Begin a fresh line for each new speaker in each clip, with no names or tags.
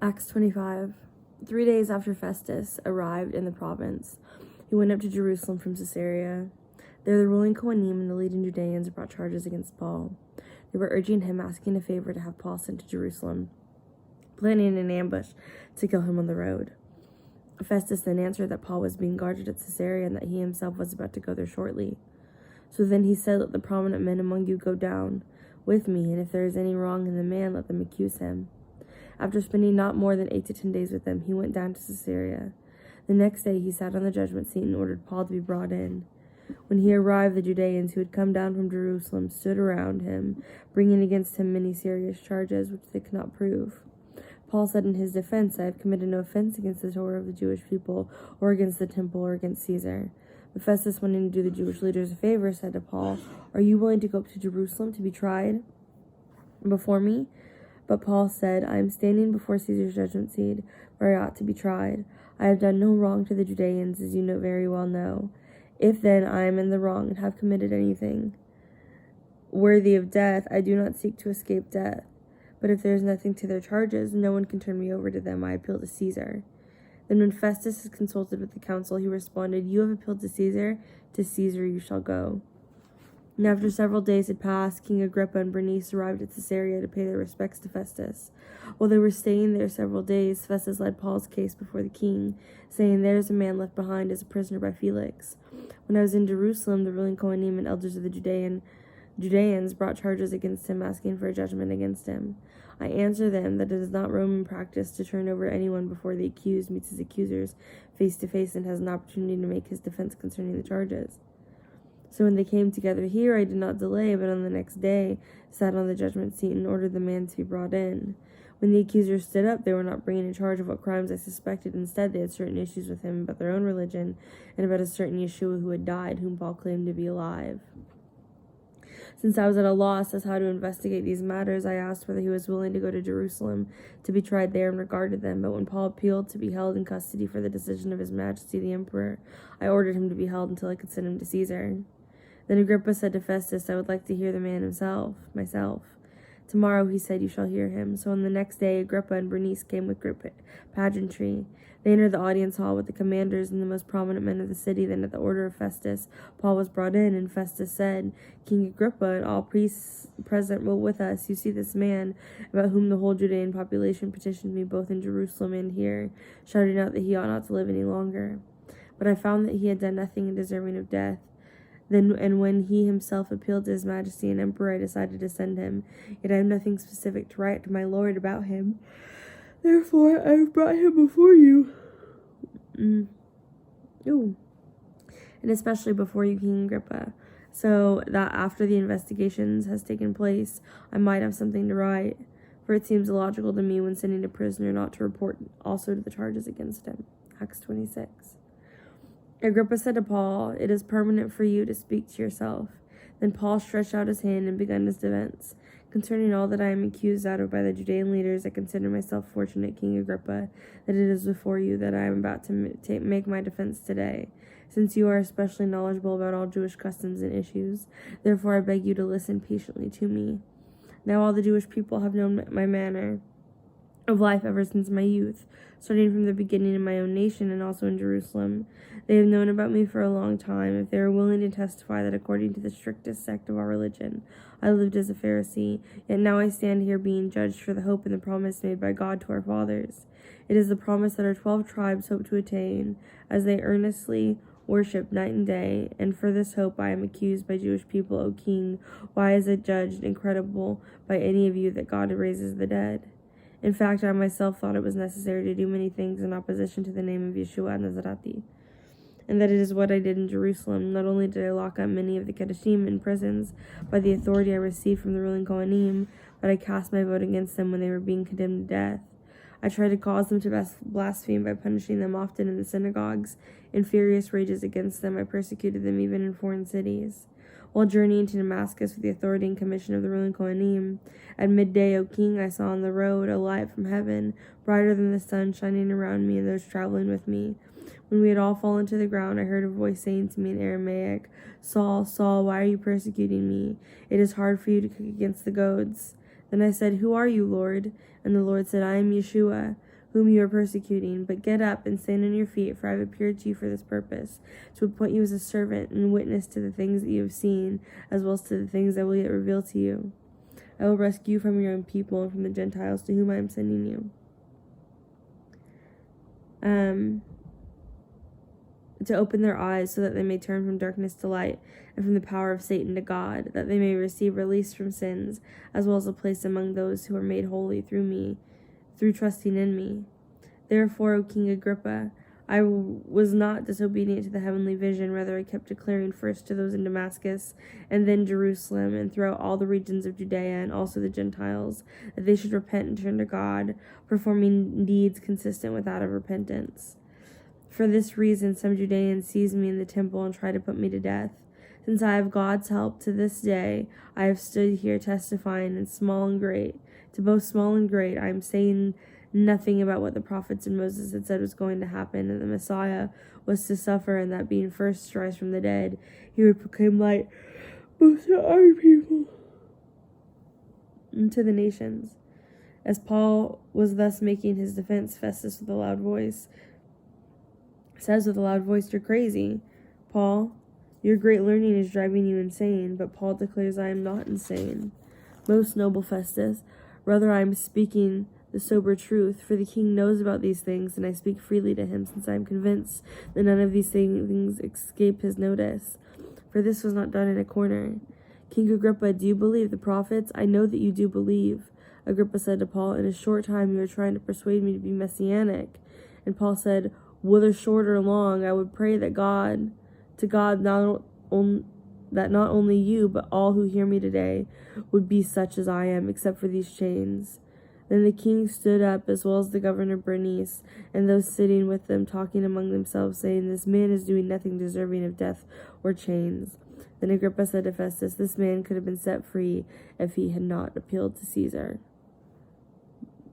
Acts 25. 3 days after Festus arrived in the province, he went up to Jerusalem from Caesarea. There the ruling Kohanim and the leading Judeans brought charges against Paul. They were urging him, asking a favor to have Paul sent to Jerusalem, planning an ambush to kill him on the road. Festus then answered that Paul was being guarded at Caesarea and that he himself was about to go there shortly. So then he said, "Let the prominent men among you go down with me, and if there is any wrong in the man, let them accuse him." After spending not more than 8 to 10 days with them, he went down to Caesarea. The next day he sat on the judgment seat and ordered Paul to be brought in. When he arrived, the Judeans who had come down from Jerusalem stood around him, bringing against him many serious charges, which they could not prove. Paul said in his defense, "I have committed no offense against the Torah of the Jewish people, or against the temple, or against Caesar." But Festus, wanting to do the Jewish leaders a favor, said to Paul, "Are you willing to go up to Jerusalem to be tried before me?" But Paul said, "I am standing before Caesar's judgment seat, where I ought to be tried. I have done no wrong to the Judeans, as you very well know. If then I am in the wrong and have committed anything worthy of death, I do not seek to escape death. But if there is nothing to their charges, no one can turn me over to them. I appeal to Caesar." Then when Festus had consulted with the council, he responded, "You have appealed to Caesar you shall go." And after several days had passed, King Agrippa and Bernice arrived at Caesarea to pay their respects to Festus. While they were staying there several days, Festus led Paul's case before the king, saying, "There is a man left behind as a prisoner by Felix. When I was in Jerusalem, the ruling Kohanim and elders of the Judeans brought charges against him, asking for a judgment against him. I answer them that it is not Roman practice to turn over anyone before the accused meets his accusers face to face and has an opportunity to make his defense concerning the charges. So when they came together here, I did not delay, but on the next day sat on the judgment seat and ordered the man to be brought in. When the accusers stood up, they were not bringing a charge of what crimes I suspected. Instead, they had certain issues with him about their own religion and about a certain Yeshua who had died, whom Paul claimed to be alive. Since I was at a loss as how to investigate these matters, I asked whether he was willing to go to Jerusalem to be tried there and regarded them. But when Paul appealed to be held in custody for the decision of His Majesty the Emperor, I ordered him to be held until I could send him to Caesar. Then Agrippa said to Festus, "I would like to hear the man myself. Tomorrow," he said, "you shall hear him." So on the next day, Agrippa and Bernice came with great pageantry. They entered the audience hall with the commanders and the most prominent men of the city. Then at the order of Festus, Paul was brought in, and Festus said, "King Agrippa and all priests present with us, you see this man, about whom the whole Judean population petitioned me both in Jerusalem and here, shouting out that he ought not to live any longer. But I found that he had done nothing deserving of death. And when he himself appealed to His Majesty and Emperor, I decided to send him. Yet I have nothing specific to write to my lord about him. Therefore, I have brought him before you. And especially before you, King Agrippa, so that after the investigations has taken place, I might have something to write. For it seems illogical to me when sending a prisoner not to report also to the charges against him." Acts 26. Agrippa said to Paul, "It is permanent for you to speak to yourself." Then Paul stretched out his hand and began his defense. "Concerning all that I am accused out of by the Judean leaders, I consider myself fortunate, King Agrippa, that it is before you that I am about to make my defense today, since you are especially knowledgeable about all Jewish customs and issues. Therefore I beg you to listen patiently to me. Now all the Jewish people have known my manner of life ever since my youth, starting from the beginning in my own nation and also in Jerusalem. They have known about me for a long time. If they are willing to testify that according to the strictest sect of our religion, I lived as a Pharisee, yet now I stand here being judged for the hope and the promise made by God to our fathers. It is the promise that our 12 tribes hope to attain, as they earnestly worship night and day, and for this hope I am accused by Jewish people, O King. Why is it judged incredible by any of you that God raises the dead? In fact, I myself thought it was necessary to do many things in opposition to the name of Yeshua Nazarati, and that it is what I did in Jerusalem. Not only did I lock up many of the Kedoshim in prisons by the authority I received from the ruling Kohanim, but I cast my vote against them when they were being condemned to death. I tried to cause them to blaspheme by punishing them often in the synagogues. In furious rages against them, I persecuted them even in foreign cities. While journeying to Damascus with the authority and commission of the ruling Kohanim, at midday, O King, I saw on the road a light from heaven, brighter than the sun, shining around me and those traveling with me. When we had all fallen to the ground, I heard a voice saying to me in Aramaic, 'Saul, Saul, why are you persecuting me? It is hard for you to kick against the goads.' Then I said, 'Who are you, Lord?' And the Lord said, 'I am Yeshua, whom you are persecuting. But get up and stand on your feet, for I have appeared to you for this purpose, to appoint you as a servant and witness to the things that you have seen, as well as to the things that will yet reveal to you. I will rescue you from your own people and from the Gentiles to whom I am sending you. To open their eyes so that they may turn from darkness to light and from the power of Satan to God, that they may receive release from sins, as well as a place among those who are made holy through me, through trusting in me. Therefore, O King Agrippa, I was not disobedient to the heavenly vision. Rather, I kept declaring first to those in Damascus, and then Jerusalem, and throughout all the regions of Judea, and also the Gentiles, that they should repent and turn to God, performing deeds consistent with that of repentance. For this reason, some Judeans seized me in the temple and tried to put me to death. Since I have God's help to this day, I have stood here testifying, in small and great. To both small and great, I am saying nothing about what the prophets and Moses had said was going to happen, and the Messiah was to suffer, and that being first to rise from the dead, he would proclaim light both to our people and to the nations. As Paul was thus making his defense, Festus says with a loud voice, "You're crazy, Paul. Your great learning is driving you insane." But Paul declares, "I am not insane, most noble Festus. Rather, I am speaking the sober truth, for the king knows about these things, and I speak freely to him, since I am convinced that none of these things escape his notice. For this was not done in a corner. King Agrippa, do you believe the prophets? I know that you do believe." Agrippa said to Paul, "In a short time you are trying to persuade me to be messianic." And Paul said, "Whether short or long, I would pray that God not only you, but all who hear me today would be such as I am, except for these chains." Then the king stood up, as well as the governor Bernice, and those sitting with them, talking among themselves, saying, "This man is doing nothing deserving of death or chains." Then Agrippa said to Festus, "This man could have been set free if he had not appealed to Caesar."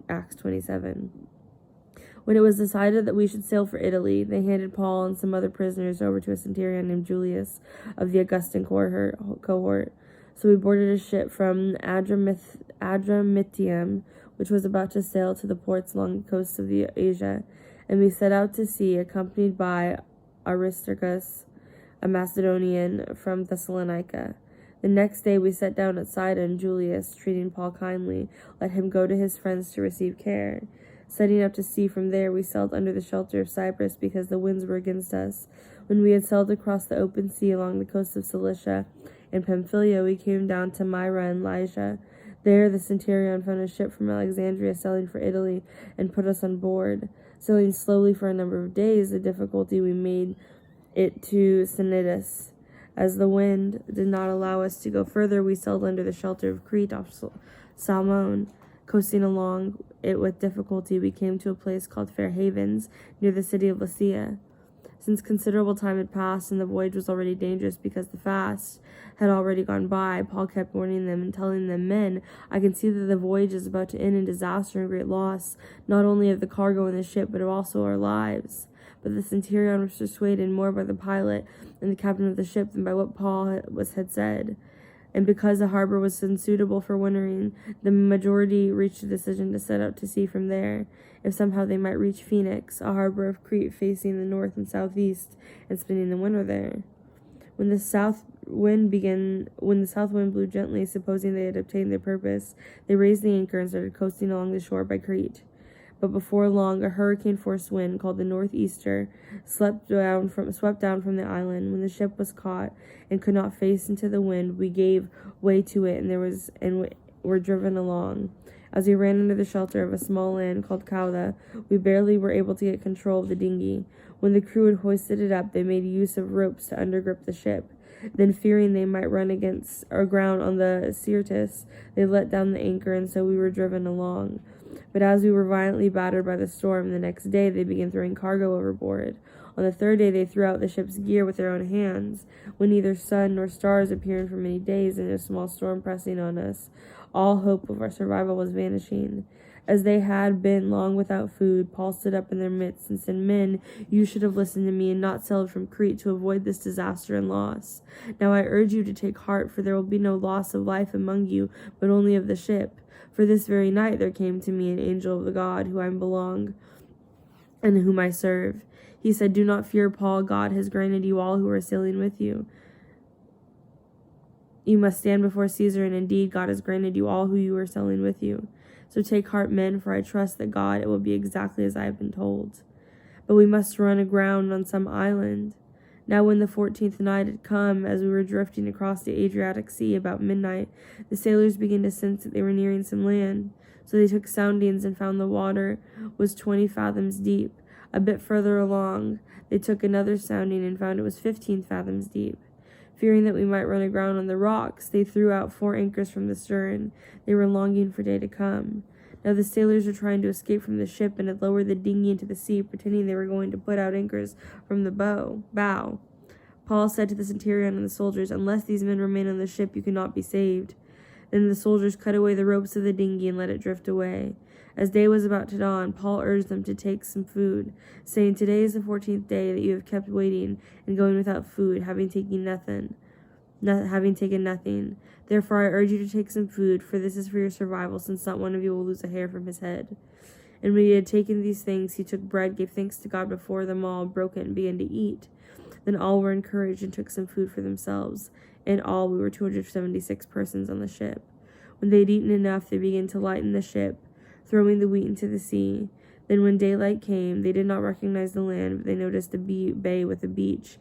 Acts 27. When it was decided that we should sail for Italy, they handed Paul and some other prisoners over to a centurion named Julius of the Augustan cohort. So we boarded a ship from Adramyttium, which was about to sail to the ports along the coast of Asia, and we set out to sea, accompanied by Aristarchus, a Macedonian from Thessalonica. The next day we sat down at Sidon, and Julius, treating Paul kindly, let him go to his friends to receive care. Setting out to sea from there, we sailed under the shelter of Cyprus, because the winds were against us. When we had sailed across the open sea along the coast of Cilicia and Pamphylia, we came down to Myra and Lycia. There the centurion found a ship from Alexandria sailing for Italy, and put us on board. Sailing slowly for a number of days, the difficulty we made it to Cnidus. As the wind did not allow us to go further, we sailed under the shelter of Crete off Salmone. Coasting along it with difficulty, we came to a place called Fair Havens, near the city of Lycia. Since considerable time had passed and the voyage was already dangerous because the fast had already gone by, Paul kept warning them and telling them, "Men, I can see that the voyage is about to end in disaster and great loss, not only of the cargo in the ship, but also our lives." But the centurion was persuaded more by the pilot and the captain of the ship than by what Paul had said. And because the harbor was unsuitable for wintering, the majority reached a decision to set out to sea from there, if somehow they might reach Phoenix, a harbor of Crete facing the north and southeast, and spending the winter there. When the south wind blew gently, supposing they had obtained their purpose, they raised the anchor and started coasting along the shore by Crete. But before long, a hurricane-force wind called the northeaster swept down from the island. When the ship was caught and could not face into the wind, we gave way to it, and were driven along. As we ran under the shelter of a small land called Cauda, we barely were able to get control of the dinghy. When the crew had hoisted it up, they made use of ropes to undergrip the ship. Then, fearing they might run against or ground on the Syrtis, they let down the anchor, and so we were driven along. But as we were violently battered by the storm, the next day they began throwing cargo overboard. On the third day they threw out the ship's gear with their own hands. When neither sun nor stars appeared for many days, and a small storm pressing on us, all hope of our survival was vanishing. As they had been long without food, Paul stood up in their midst and said, "Men, you should have listened to me and not sailed from Crete to avoid this disaster and loss. Now I urge you to take heart, for there will be no loss of life among you, but only of the ship. For this very night there came to me an angel of the God who I belong and whom I serve. He said, 'Do not fear, Paul. God has granted you all who are sailing with you. You must stand before Caesar, and indeed God has granted you all who you are sailing with you. So take heart, men, for I trust that God it will be exactly as I have been told. But we must run aground on some island.' Now when the 14th night had come, as we were drifting across the Adriatic Sea about midnight, the sailors began to sense that they were nearing some land. So they took soundings and found the water was 20 fathoms deep. A bit further along, they took another sounding and found it was 15 fathoms deep. Fearing that we might run aground on the rocks, they threw out 4 anchors from the stern. They were longing for day to come. Now the sailors were trying to escape from the ship and had lowered the dinghy into the sea, pretending they were going to put out anchors from the bow. Paul said to the centurion and the soldiers, 'Unless these men remain on the ship, you cannot be saved.' Then the soldiers cut away the ropes of the dinghy and let it drift away. As day was about to dawn, Paul urged them to take some food, saying, 'Today is the 14th day that you have kept waiting and going without food, having taken nothing. Therefore I urge you to take some food, for this is for your survival, since not one of you will lose a hair from his head.' And when he had taken these things, he took bread, gave thanks to God before them all, broke it, and began to eat. Then all were encouraged and took some food for themselves. In all, we were 276 persons on the ship. When they had eaten enough, they began to lighten the ship, throwing the wheat into the sea. Then when daylight came, they did not recognize the land, but they noticed a bay with a beach,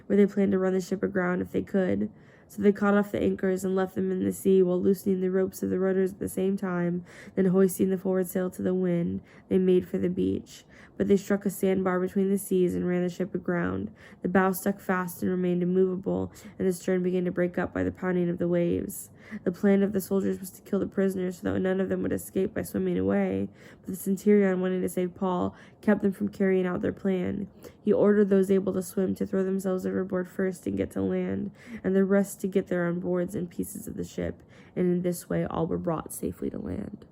where they planned to run the ship aground if they could. So they caught off the anchors and left them in the sea, while loosening the ropes of the rudders at the same time. Then hoisting the forward sail to the wind, they made for the beach. But they struck a sandbar between the seas and ran the ship aground. The bow stuck fast and remained immovable, and the stern began to break up by the pounding of the waves. The plan of the soldiers was to kill the prisoners so that none of them would escape by swimming away. But the centurion, wanting to save Paul, kept them from carrying out their plan. He ordered those able to swim to throw themselves overboard first and get to land, and the rest to get there on boards and pieces of the ship. And in this way all were brought safely to land.